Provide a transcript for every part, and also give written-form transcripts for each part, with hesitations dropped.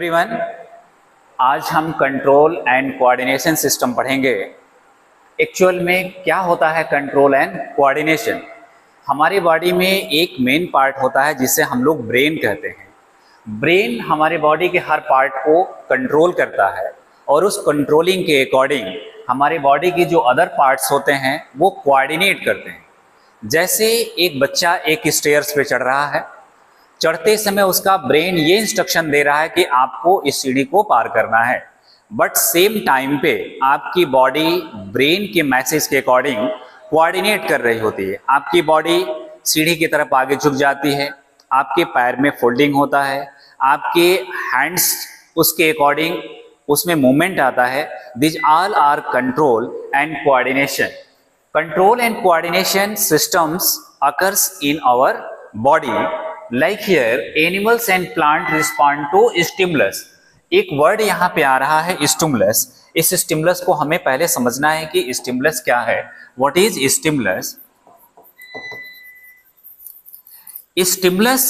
Everyone, आज हम control and coordination system पढ़ेंगे। एक्चुअल में क्या होता है कंट्रोल एंड कोऑर्डिनेशन? हमारी बॉडी में एक मेन पार्ट होता है जिसे हम लोग ब्रेन कहते हैं। ब्रेन हमारे बॉडी के हर पार्ट को कंट्रोल करता है और उस कंट्रोलिंग के अकॉर्डिंग हमारे बॉडी की जो अदर पार्ट्स होते हैं वो कोऑर्डिनेट करते हैं। जैसे एक बच्चा एक स्टेयर्स पे चढ़ रहा है, चढ़ते समय उसका ब्रेन ये इंस्ट्रक्शन दे रहा है कि आपको इस सीढ़ी को पार करना है, बट सेम टाइम पे आपकी बॉडी ब्रेन के मैसेज के अकॉर्डिंग कोऑर्डिनेट कर रही होती है। आपकी बॉडी सीढ़ी की तरफ आगे झुक जाती है, आपके पैर में फोल्डिंग होता है, आपके हैंड्स उसके अकॉर्डिंग उसमें मूवमेंट आता है। This all are control and coordination. Control and coordination systems occurs in our body. Like here, animals and plant respond to stimulus. एक वर्ड यहाँ पे आ रहा है स्टिमुलस। इस स्टिमुलस को हमें पहले समझना है कि स्टिमुलस क्या है। What is stimulus? स्टिमुलस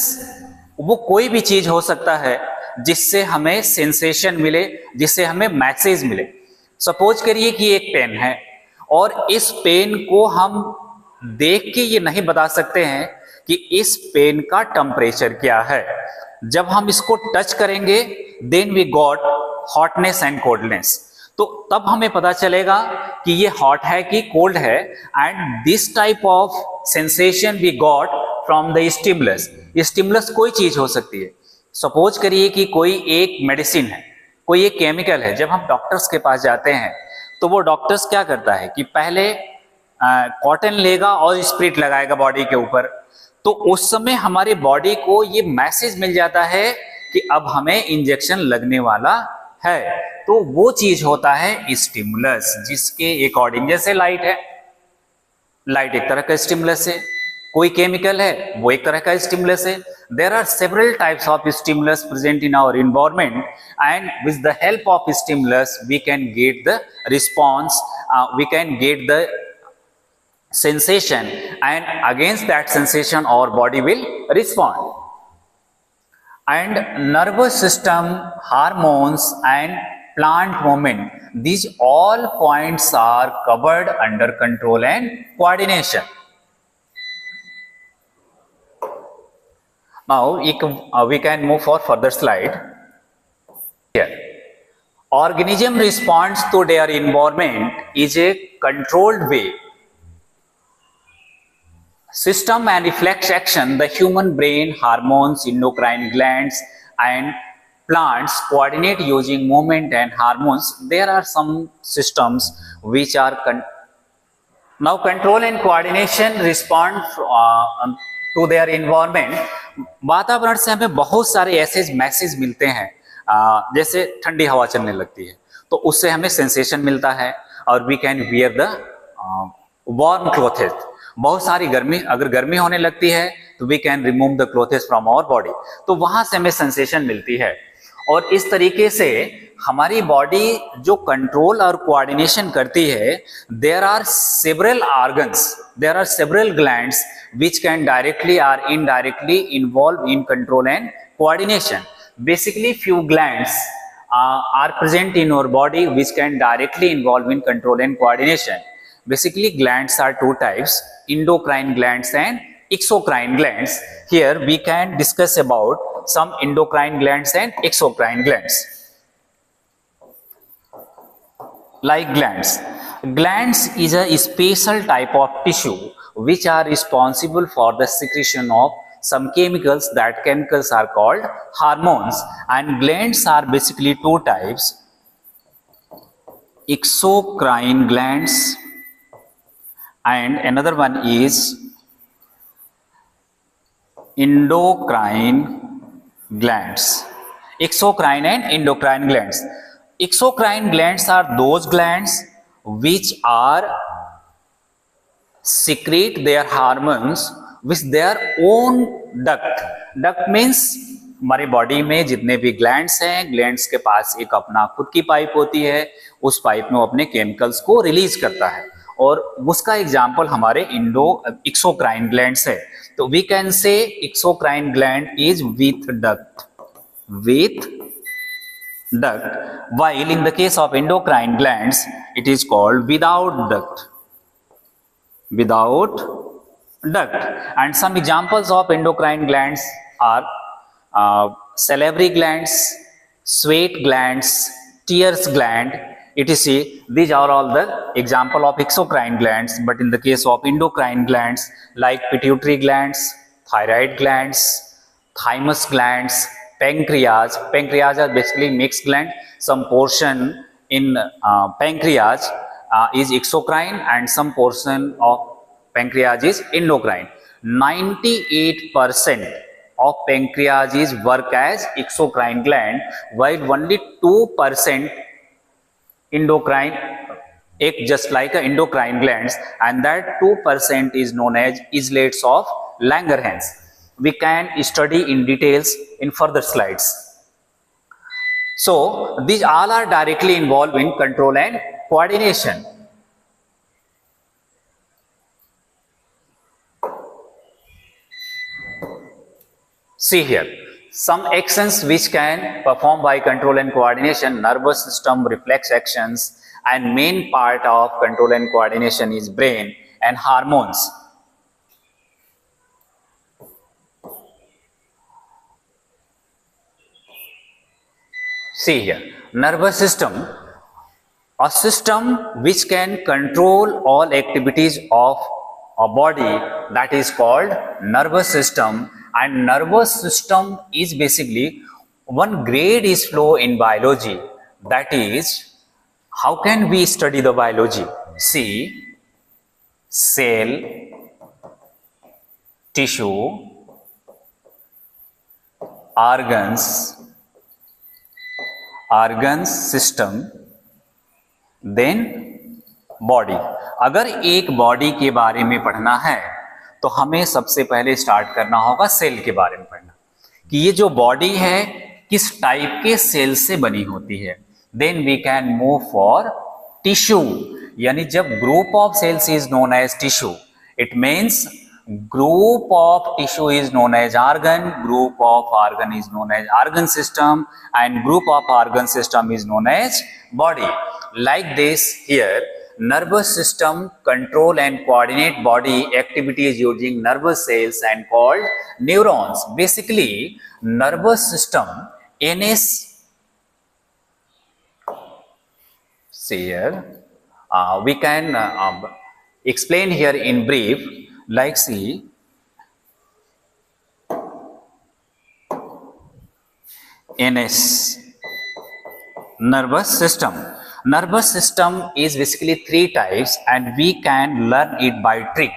वो कोई भी चीज हो सकता है जिससे हमें सेंसेशन मिले, जिससे हमें मैसेज मिले। सपोज करिए कि एक पेन है और इस पेन को हम देख के ये नहीं बता सकते हैं कि इस पेन का टेम्परेचर क्या है। जब हम इसको टच करेंगे then we got hotness and coldness, तो तब हमें पता चलेगा कि ये हॉट है कि कोल्ड है। And this type of sensation we got from the stimulus. Stimulus कोई चीज हो सकती है। सपोज करिए कि कोई एक मेडिसिन है, कोई एक केमिकल है। जब हम डॉक्टर्स के पास जाते हैं तो वो डॉक्टर्स क्या करता है कि पहले कॉटन लेगा और स्प्रिट लगाएगा बॉडी के ऊपर, तो उस समय हमारी बॉडी को ये मैसेज मिल जाता है कि अब हमें इंजेक्शन लगने वाला है। तो वो चीज होता है स्टिमुलस, जिसके अकॉर्डिंग, जैसे लाइट है, लाइट एक तरह का स्टिमुलस है, कोई केमिकल है वो एक तरह का स्टिमुलस है। There are several types of stimulus present in our environment and with the help of stimulus we can get the response, we can get the sensation, and against that sensation our body will respond. And nervous system, hormones and plant movement, these all points are covered under control and coordination. Now we can move for further slide. Here, organism responds to their environment is a controlled way. System and reflex action, the human brain, hormones, endocrine glands and plants coordinate using movement and hormones. There are some systems which are now control and coordination respond to their environment. वातावरण से हमें बहुत सारे ऐसे message मिलते हैं, जैसे ठंडी हवा चलने लगती है तो उससे हमें सेंसेशन मिलता है और we can wear the warm clothes. बहुत सारी गर्मी, अगर गर्मी होने लगती है तो we can remove the clothes from our body, तो वहां से हमें सेंसेशन मिलती है। और इस तरीके से हमारी बॉडी जो कंट्रोल और कोऑर्डिनेशन करती है, there are several organs, there are several glands which can directly or indirectly involve in control and coordination. Basically few glands are present in our body which can directly involve in control and coordination. Basically glands are two types, endocrine glands and exocrine glands. Here we can discuss about some endocrine glands and exocrine glands. Like glands. Glands is a special type of tissue which are responsible for the secretion of some chemicals. That chemicals are called hormones. And glands are basically two types, exocrine glands and another one is endocrine glands. Exocrine and endocrine glands. Exocrine glands are those glands which are secrete their hormones with their own duct. Duct means हमारे body में जितने भी glands हैं, glands के पास एक अपना खुद की पाइप होती है, उस पाइप में वो अपने केमिकल्स को रिलीज करता है और उसका एग्जाम्पल हमारे एक्सोक्राइन ग्लैंड्स है। तो we can say exocrine gland is with duct, with duct, while in the case of endocrine glands, it is called without duct. Without duct. And some examples of endocrine glands are salivary glands, sweat glands, tears gland, etc. These are all the example of exocrine glands. But in the case of endocrine glands, like pituitary glands, thyroid glands, thymus glands, pancreas. Pancreas are basically mixed gland. Some portion in pancreas is exocrine and some portion of pancreas is endocrine. 98% of pancreas is work as exocrine gland, while only 2% endocrine act just like a endocrine glands, and that 2% is known as islets of Langerhans. We can study in details in further slides. So these all are directly involved in control and coordination. See here, some actions which can perform by control and coordination: nervous system, reflex actions, and main part of control and coordination is brain and hormones. See here, nervous system, a system which can control all activities of a body, that is called nervous system. And nervous system is basically one grade is flow in biology. That is, how can we study the biology? See, cell, tissue, organs, system, then body. अगर एक body के बारे में पढ़ना है तो हमें सबसे पहले स्टार्ट करना होगा सेल के बारे में पढ़ना, कि ये जो बॉडी है किस टाइप के सेल से बनी होती है. Then we can move for tissue, यानी जब group of cells is known as tissue, it means group of tissue is known as organ, group of organ is known as organ system, and group of organ system is known as body. Like this here, nervous system control and coordinate body activities using nervous cells and called neurons. Basically, nervous system, NS, see here, we can explain here in brief. Like see, NS, nervous system. Nervous system is basically 3 types and we can learn it by trick.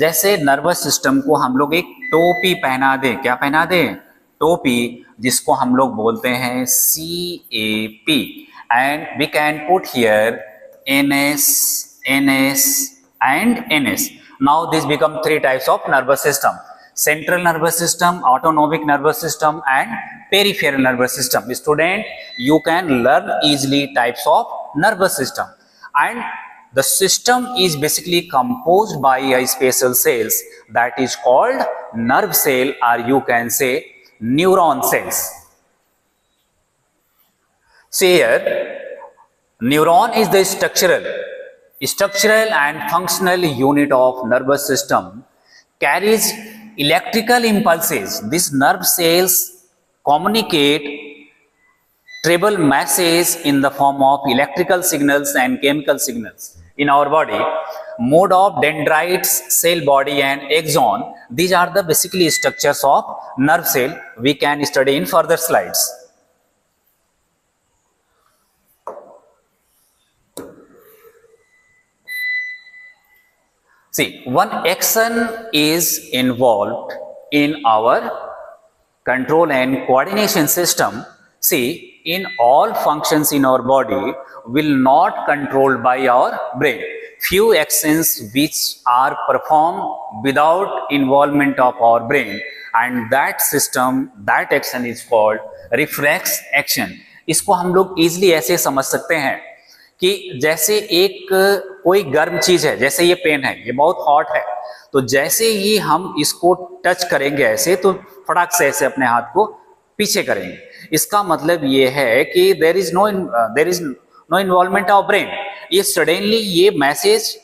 जैसे nervous system को हम लोग एक टोपी पहना दें, क्या पहना दें? टोपी, जिसको हम लोग बोलते हैं CAP, and we can put here NS, NS and NS. Now these become 3 types of nervous system: central nervous system, autonomic nervous system, and peripheral nervous system. Student, you can learn easily types of nervous system, and the system is basically composed by a special cells that is called nerve cell, or you can say neuron cells. See here, neuron is the structural and functional unit of nervous system, carries electrical impulses. These nerve cells communicate treble messages in the form of electrical signals and chemical signals in our body. Mode of dendrites, cell body, and axon. These are the basically structures of nerve cell. We can study in further slides. See, one action is involved in our control and coordination system. See, in all functions in our body will not controlled by our brain. Few actions which are performed without involvement of our brain, and that system, that action is called reflex action. इसको हम लोग easily ऐसे समझ सकते हैं कि जैसे एक कोई गर्म चीज है, जैसे ये पेन है, ये बहुत हॉट है, तो जैसे ही हम इसको टच करेंगे ऐसे, तो फटाक से ऐसे अपने हाथ को पीछे करेंगे। इसका मतलब ये है कि there is no involvement of brain. ये सडनली ये मैसेज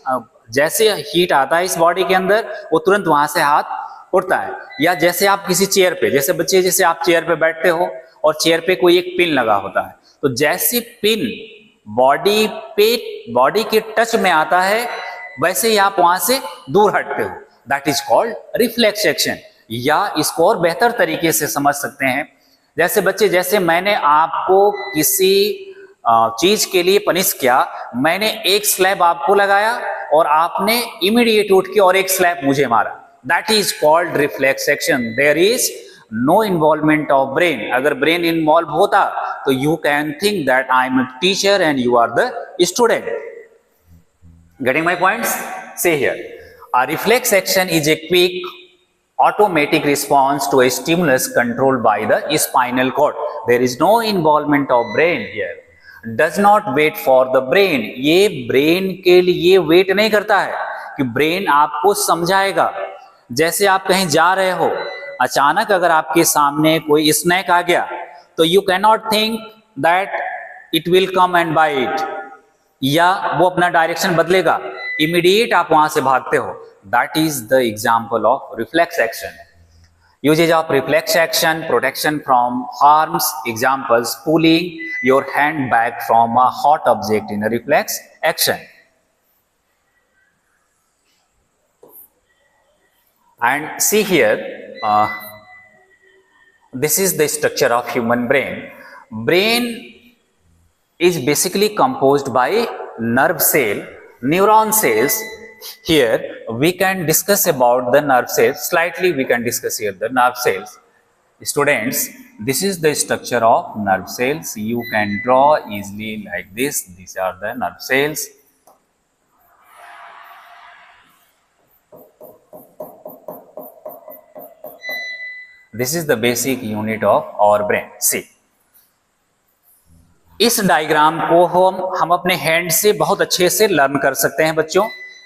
जैसे हीट आता है इस बॉडी के अंदर, वो तुरंत वहां से हाथ उठता है। या जैसे आप किसी चेयर पे, जैसे बच्चे, जैसे आप चेयर पे बैठते हो और चेयर पे कोई एक पिन लगा होता है, तो जैसे पिन बॉडी के टच में आता है, वैसे ही आप वहां से दूर हटते हो। That is called reflex action. या इसको और बेहतर तरीके से समझ सकते हैं, जैसे बच्चे, जैसे मैंने आपको किसी चीज के लिए पनिश किया, मैंने एक स्लैब आपको लगाया और आपने इमीडिएट उठ के और एक स्लैब मुझे मारा। That is called reflex action. There is no involvement of brain. अगर ब्रेन इन्वॉल्व होता तो you can think that I am a teacher and you are the student. Getting my points? See here. A reflex action is a quick automatic response to a stimulus controlled by the spinal cord. There is no involvement of brain here. Does not wait for the brain. ये brain के लिए wait नहीं करता है कि brain आपको समझाएगा। जैसे आप कहीं जा रहे हो, अचानक अगर आपके सामने कोई स्नैक आ गया, तो you cannot think that it will come and bite. या वो अपना डायरेक्शन बदलेगा, इमीडिएट आप वहां से भागते हो। That is the example of reflex action. Usages of reflex action: protection from harms, examples pulling your hand back from a hot object in a reflex action. And see here, this is the structure of human brain. Brain is basically composed by nerve cell, neuron cells. Here we can discuss about the nerve cells. Slightly we can discuss here the nerve cells. Students, this is the structure of nerve cells. You can draw easily like this. These are the nerve cells. This is the basic unit of our brain. See, इस diagram को हम अपने hand से बहुत अच्छे से learn कर सकते हैं बच्चों।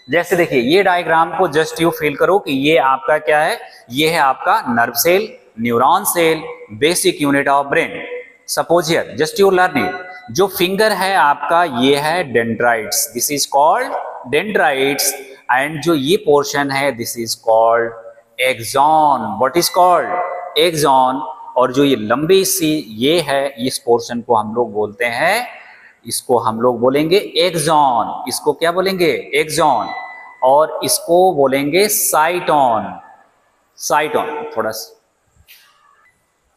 जैसे देखिए, ये डायग्राम को जस्ट यू फील करो कि ये आपका क्या है, ये है आपका nerve cell, neuron cell, basic unit of brain. Suppose here just you learn it. जो फिंगर है आपका, ये है dendrites, this is called dendrites. And जो ये पोर्शन है, this is called axon. What is called? Axon. और जो ये लंबी सी ये है, इस पोर्शन को हम लोग बोलते हैं, इसको हम लोग बोलेंगे एक्सॉन। इसको क्या बोलेंगे? एक्सॉन। और इसको बोलेंगे साइटोन। साइटोन थोड़ा सा।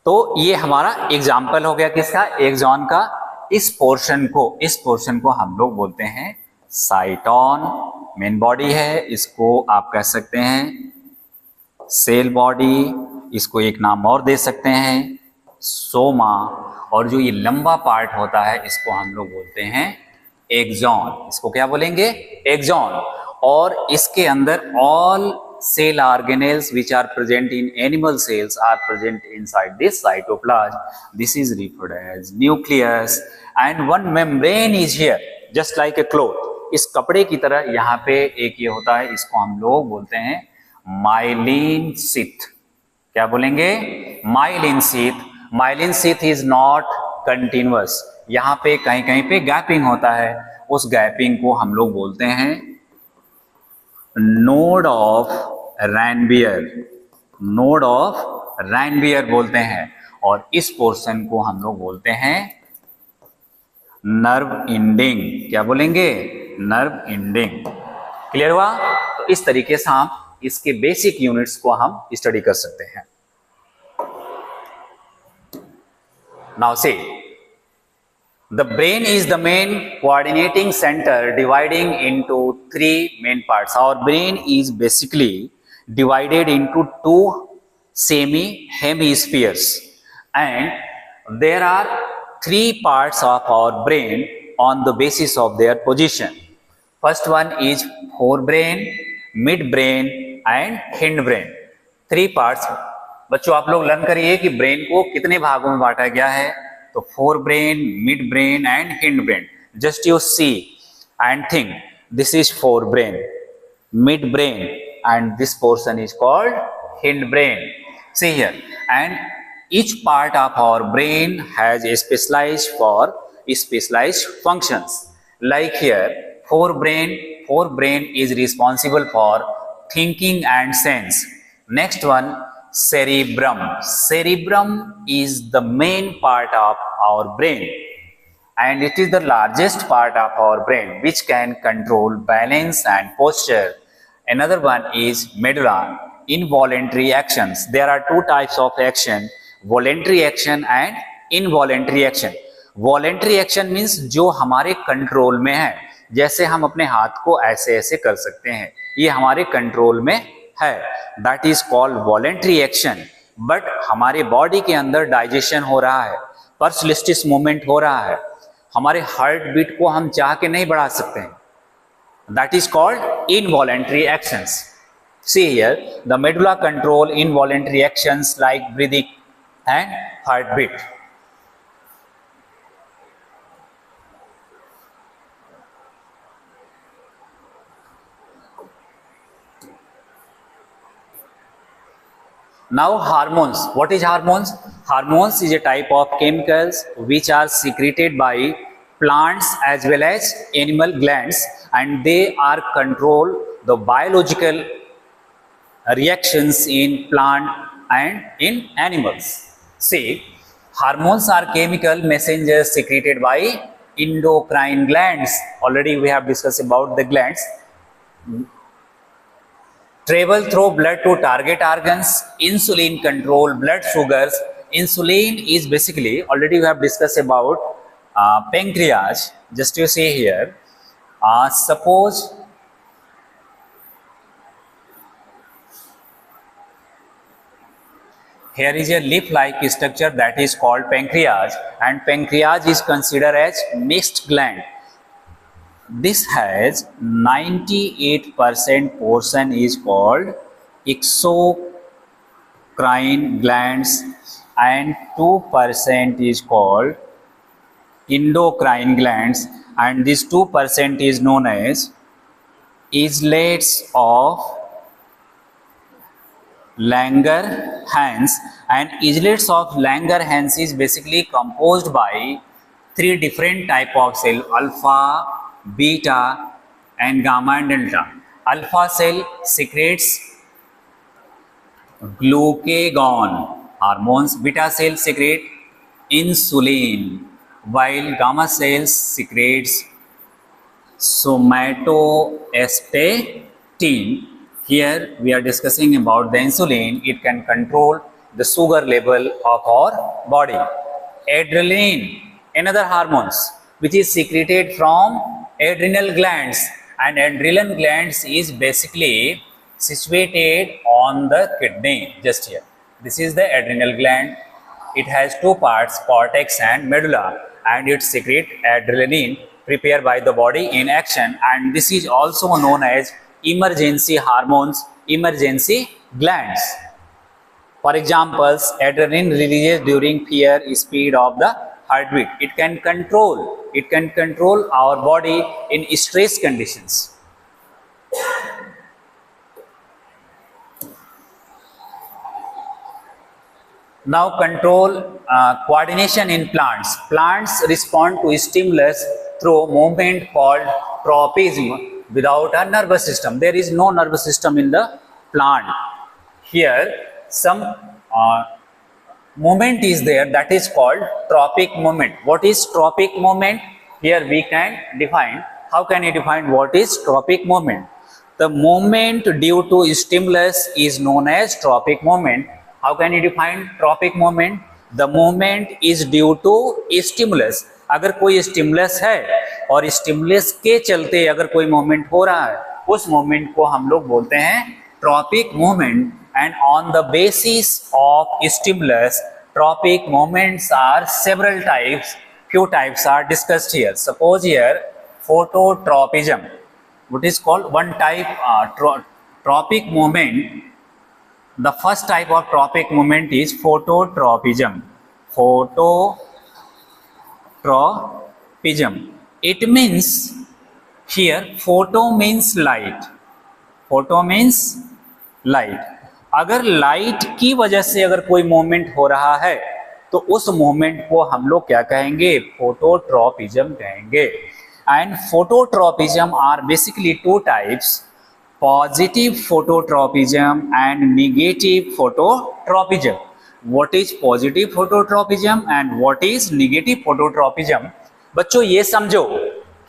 तो ये हमारा एग्जाम्पल हो गया किसका? एक्सॉन का। इस पोर्शन को हम लोग बोलते हैं साइटोन। मेन बॉडी है, इसको आप कह सकते हैं सेल बॉडी, इसको एक नाम और दे सकते हैं सोमा। और जो ये लंबा पार्ट होता है, इसको हम लोग बोलते हैं एक्सॉन। इसको क्या बोलेंगे? एक्सॉन। और इसके अंदर all cell organelles which are present in animal cells are present inside this cytoplasm. This is referred as nucleus and one membrane is here just like a cloth. इस कपड़े की तरह यहाँ पे एक ये होता है, इसको हम लोग बोलते हैं माइलिन शीथ। क्या बोलेंगे? Myelin sheath. Myelin sheath is not continuous, यहाँ पे कहीं कहीं पे गैपिंग होता है। उस गैपिंग को हम लोग बोलते हैं नोड ऑफ रैनबियर। नोड ऑफ रैनबियर बोलते हैं। और इस पोर्शन को हम लोग बोलते हैं नर्व इंडिंग। क्या बोलेंगे? Nerve ending. क्लियर हुआ? तो इस तरीके से हम इसके बेसिक यूनिट्स को हम स्टडी कर सकते हैं। Now see, the brain is the main coordinating centre dividing into 3 main parts. Our brain is basically divided into 2 semi hemispheres and there are 3 parts of our brain on the basis of their position. First one is forebrain, midbrain and hind brain. 3 parts. बच्चों आप लोग learn करिए कि brain को कितने भागों में बांटा गया है। तो fore brain, mid brain and hind brain. Just you see and think, this is fore brain, mid brain and this portion is called hind brain. See here. And each part of our brain has a specialized functions. Like here, forebrain is responsible for thinking and sense. Next one, cerebrum. Cerebrum is the main part of our brain, and it is the largest part of our brain which can control balance and posture. Another one is medulla, involuntary actions. There are two types of action, voluntary action and involuntary action. Voluntary action means जो हमारे control में है, जैसे हम अपने हाथ को ऐसे ऐसे कर सकते हैं, ये हमारे कंट्रोल में है, that is called voluntary action. But हमारे बॉडी के अंदर डाइजेशन हो रहा है, पर्सलिस्टिस मूवमेंट हो रहा है, हमारे हार्ट बीट को हम चाह के नहीं बढ़ा सकते हैं, that is called involuntary actions. See here, the medulla control involuntary actions like breathing and heartbeat. Now hormones. What is hormones? Hormones is a type of chemicals which are secreted by plants as well as animal glands, and they are control the biological reactions in plant and in animals. See, hormones are chemical messengers secreted by endocrine glands. Already we have discussed about the glands. Travel through blood to target organs. Insulin control blood sugars. Insulin is basically, already we have discussed about pancreas. Just you see here, suppose here is a leaf-like structure that is called pancreas, and pancreas is considered as mixed gland. This has 98% portion is called exocrine glands and 2% is called endocrine glands, and this 2% is known as islets of Langerhans. And islets of Langerhans is basically composed by three different type of cell: alpha, beta and gamma and delta. Alpha cell secretes glucagon hormones, beta cell secrete insulin, while gamma cells secretes somatostatin. Here we are discussing about the insulin. It can control the sugar level of our body. Adrenaline, another hormones which is secreted from adrenal glands, and adrenal glands is basically situated on the kidney. Just here, this is the adrenal gland. It has two parts, cortex and medulla, and it secretes adrenaline prepared by the body in action, and this is also known as emergency hormones, emergency glands. For examples, adrenaline releases during fear, speed of the heartbeat. It can control our body in stress conditions. Now control coordination in plants. Plants respond to stimulus through movement called tropism without a nervous system. There is no nervous system in the plant. Here some movement is there, that is called tropic movement. What is tropic movement? Here we can define. How can you define what is tropic movement? The movement due to stimulus is known as tropic movement. How can you define tropic movement? The movement is due to stimulus. अगर कोई stimulus है और stimulus के चलते अगर कोई movement हो रहा है, उस मूवमेंट को हम लोग बोलते हैं tropic movement. And on the basis of stimulus, tropic movements are several types. Few types are discussed here. Suppose here phototropism. What is called one type tropic movement? The first type of tropic movement is phototropism. Phototropism. It means here photo means light. Photo means light. अगर light की वजह से अगर कोई movement हो रहा है तो उस मूवमेंट को हम लोग क्या कहेंगे, फोटोट्रॉपिज्म कहेंगे। And phototropism are basically two types, positive phototropism and negative phototropism. What is positive phototropism and what is negative phototropism? बच्चों ये समझो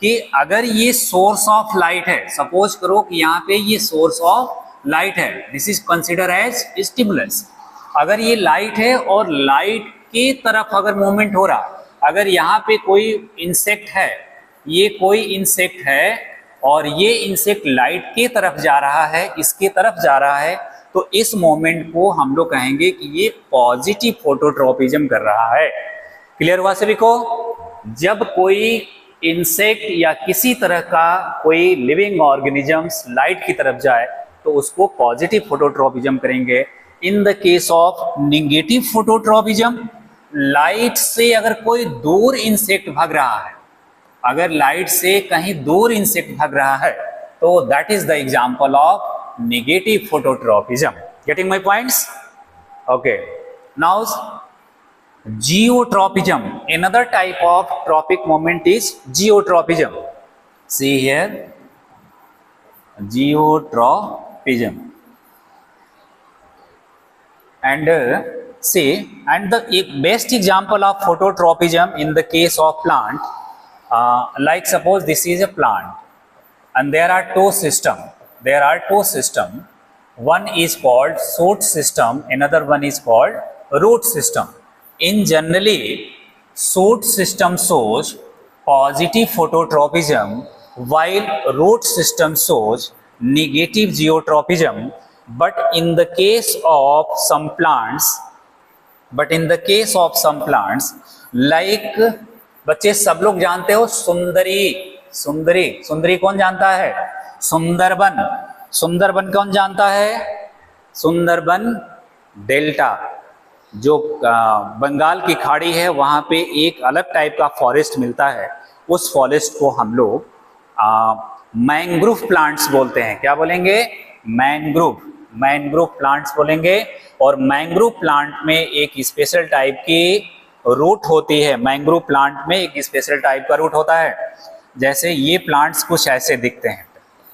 कि अगर ये सोर्स ऑफ लाइट है, सपोज करो कि यहाँ पे ये सोर्स ऑफ लाइट है, this is consider as stimulus. अगर ये लाइट है और लाइट की तरफ अगर मूवमेंट हो रहा, अगर यहाँ पे कोई इंसेक्ट है, ये कोई इंसेक्ट है और ये इंसेक्ट लाइट की तरफ जा रहा है, इसकी तरफ जा रहा है, तो इस मोमेंट को हम लोग कहेंगे कि ये पॉजिटिव फोटोट्रॉपिज्म कर रहा है। क्लियर हुआ सभी को? जब कोई इंसेक्ट या किसी तरह का कोई लिविंग ऑर्गेनिजम्स लाइट की तरफ जाए तो उसको पॉजिटिव फोटोट्रॉपिज्म करेंगे। इन the case of negative phototropism, light से अगर कोई दूर इंसेक्ट भाग रहा है, अगर लाइट से कहीं दूर इंसेक्ट भाग रहा है तो that is the example of negative phototropism. Getting my points? Okay, now geotropism, another type of tropic movement is geotropism. See here, geotropism. And see, and the best example of phototropism in the case of plant, like suppose this is a plant and there are two system. One is called shoot system, another one is called root system. In generally, shoot system shows positive phototropism while root system shows negative geotropism. But in the case of some plants, like बच्चे सब लोग जानते हो सुंदरी कौन जानता है? सुंदरबन कौन जानता है? सुंदरबन डेल्टा, जो बंगाल की खाड़ी है वहां पे एक अलग टाइप का फॉरेस्ट मिलता है, उस फॉरेस्ट को हम लोग मैंग्रोव प्लांट्स बोलते हैं। क्या बोलेंगे? मैंग्रोव प्लांट्स बोलेंगे। और मैंग्रोव प्लांट में एक स्पेशल टाइप की रूट होती है, मैंग्रोव प्लांट में एक स्पेशल टाइप का रूट होता है। जैसे ये प्लांट्स कुछ ऐसे दिखते हैं,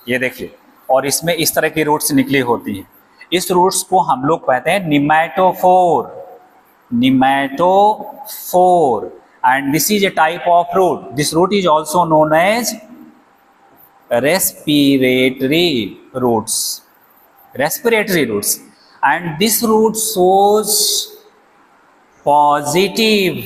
ये देखिए, और इसमें इस तरह की रूट्स निकली होती हैं। इस रूट्स को हम लोग कहते हैं pneumatophore, and this is a type of root. This root is also known as respiratory roots, and this root shows positive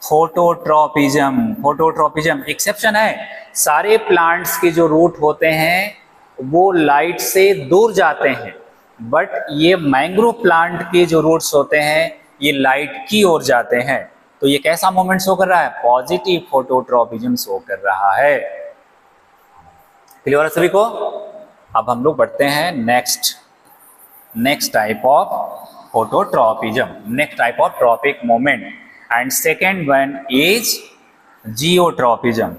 phototropism. Exception है, सारे प्लांट्स के जो रूट होते हैं वो लाइट से दूर जाते हैं, बट ये मैंग्रोव प्लांट के जो रूट्स होते हैं ये लाइट की ओर जाते हैं। तो ये कैसा मूवमेंट शो कर रहा है? पॉजिटिव फोटोट्रॉपिज्म शो कर रहा है। क्लियर है सभी को? अब हम लोग बढ़ते हैं next type of phototropism, next type of tropic movement, and second one is geotropism.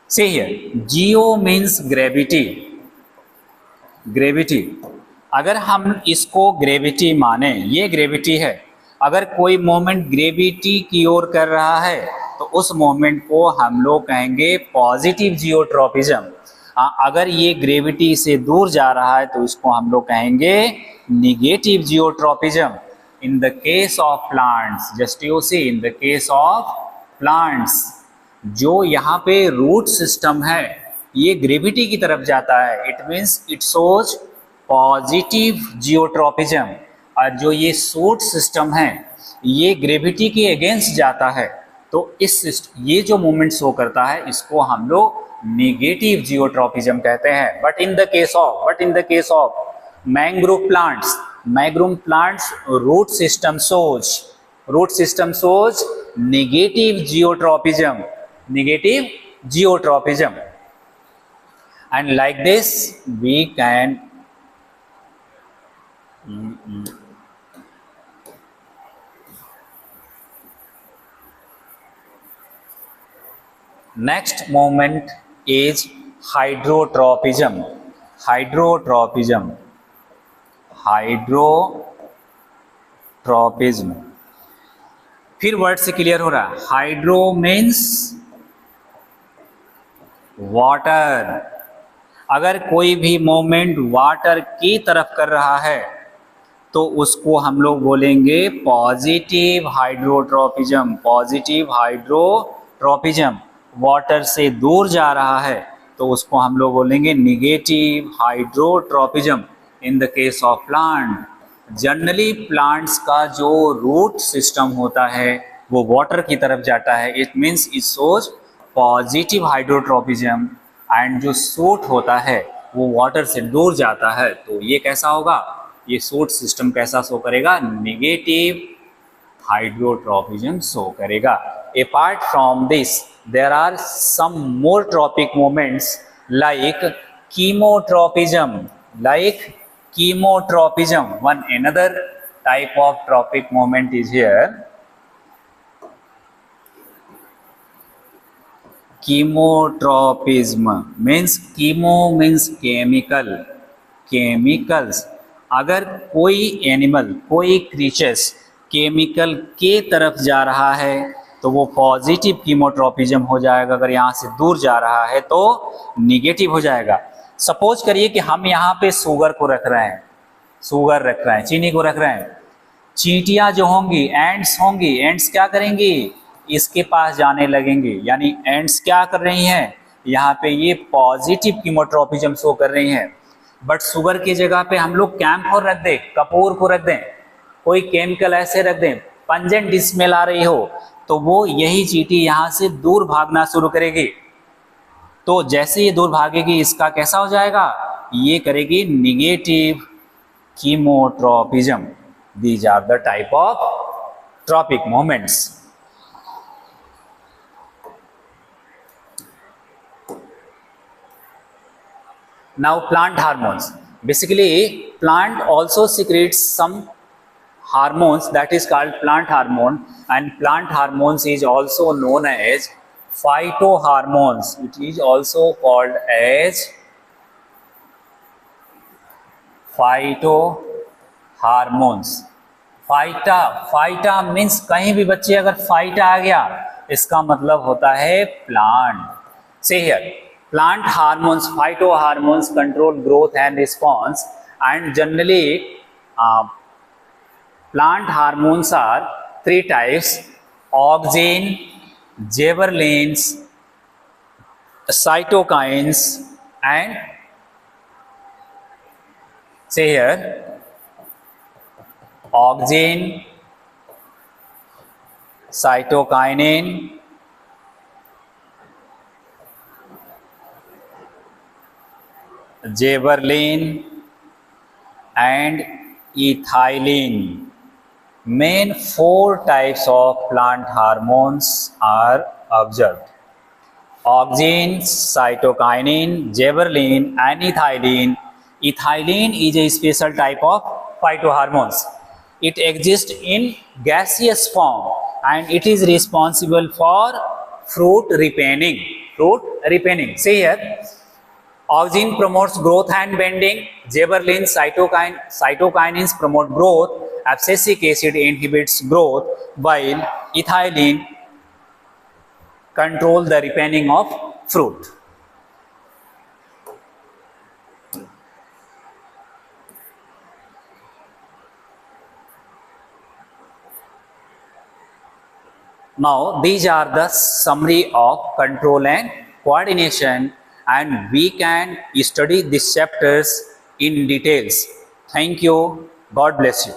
See here, geo means gravity. अगर हम इसको ग्रेविटी माने, ये ग्रेविटी है, अगर कोई मोमेंट ग्रेविटी की ओर कर रहा है तो उस मोमेंट को हम लोग कहेंगे पॉजिटिव जियोट्रॉपिज्म। अगर ये ग्रेविटी से दूर जा रहा है तो इसको हम लोग कहेंगे negative geotropism. In the case of plants, just you see, in the case of plants, जो यहाँ पे रूट सिस्टम है ये ग्रेविटी की तरफ जाता है, it means it shows positive geotropism. और जो ये शूट सिस्टम है ये ग्रेविटी के अगेंस्ट जाता है, तो ये जो मूवमेंट शो करता है इसको हम लोग नेगेटिव जियोट्रॉपिज्म कहते हैं। But in the case of mangrove plants root system shows negative geotropism, and like this we can next movement is hydrotropism, hydrotropism, hydrotropism. फिर वर्ड से क्लियर हो रहा है, हाइड्रो मीन्स वाटर। अगर कोई भी मूवमेंट वाटर की तरफ कर रहा है तो उसको हम लोग बोलेंगे positive hydrotropism, positive hydrotropism. Water से दूर जा रहा है तो उसको हम लोग बोलेंगे negative hydrotropism. In the case of plant, generally plants का जो रूट सिस्टम होता है वो वाटर की तरफ जाता है, it means it shows positive hydrotropism. And जो सूट होता है वो वाटर से दूर जाता है, तो ये कैसा होगा, ये सूट सिस्टम कैसा शो करेगा, निगेटिव हाइड्रोट्रोपिज्म शो करेगा। Apart from this there are some more tropic movements like chemotropism, like chemotropism. One another type of tropic movement is here, chemotropism means chemo means chemical, chemicals। अगर कोई animal, कोई creatures chemical के तरफ जा रहा है तो वो पॉजिटिव कीमोट्रोपिज्म हो जाएगा, अगर यहाँ से दूर जा रहा है तो निगेटिव हो जाएगा। सपोज करिए कि हम यहाँ पे शुगर को रख रहे हैं, शुगर रख रहे हैं, चीनी को रख रहे हैं। चींटियाँ जो होंगी, एंड्स होंगी, एंड्स क्या करेंगी, इसके पास जाने लगेंगे। यानी एंड्स क्या कर रही हैं, यहाँ पे ये पॉजिटिव कीमोट्रोपिज्म शो कर रही हैं। बट शुगर की जगह पे हम लोग कैम्फोर रख दें, कपूर को रख दें, कोई केमिकल ऐसे रख दें, पंजेंट स्मेल आ रही हो, तो वो यही चींटी यहाँ से दूर भागना शुरू करेगी। तो जैसे ये दूर भागेगी, इसका कैसा हो जाएगा, ये करेगी negative chemotropism. These are the type of tropic movements. Now plant hormones. Basically, plant also secretes some hormones that is called plant hormone, and plant hormones is also known as phytohormones. It is also called as phytohormones. Phyta means कहीं भी बच्चे अगर phyta आ गया इसका मतलब होता है plant. से here plant hormones, phytohormones control growth and response, and generally plant hormones are three types: auxin, gibberellins, cytokines, and say here auxin, cytokinin, gibberellin and ethylene. Main four types of plant hormones are observed: auxin, cytokinin, gibberellin and ethylene. Ethylene is a special type of phytohormones. It exists in gaseous form and it is responsible for fruit ripening. Fruit ripening. See here, auxin promotes growth and bending, gibberellin, cytokinins promote growth, abscisic acid inhibits growth, while ethylene control the ripening of fruit. Now these are the summary of control and coordination, and we can study these chapters in details. Thank you. God bless you.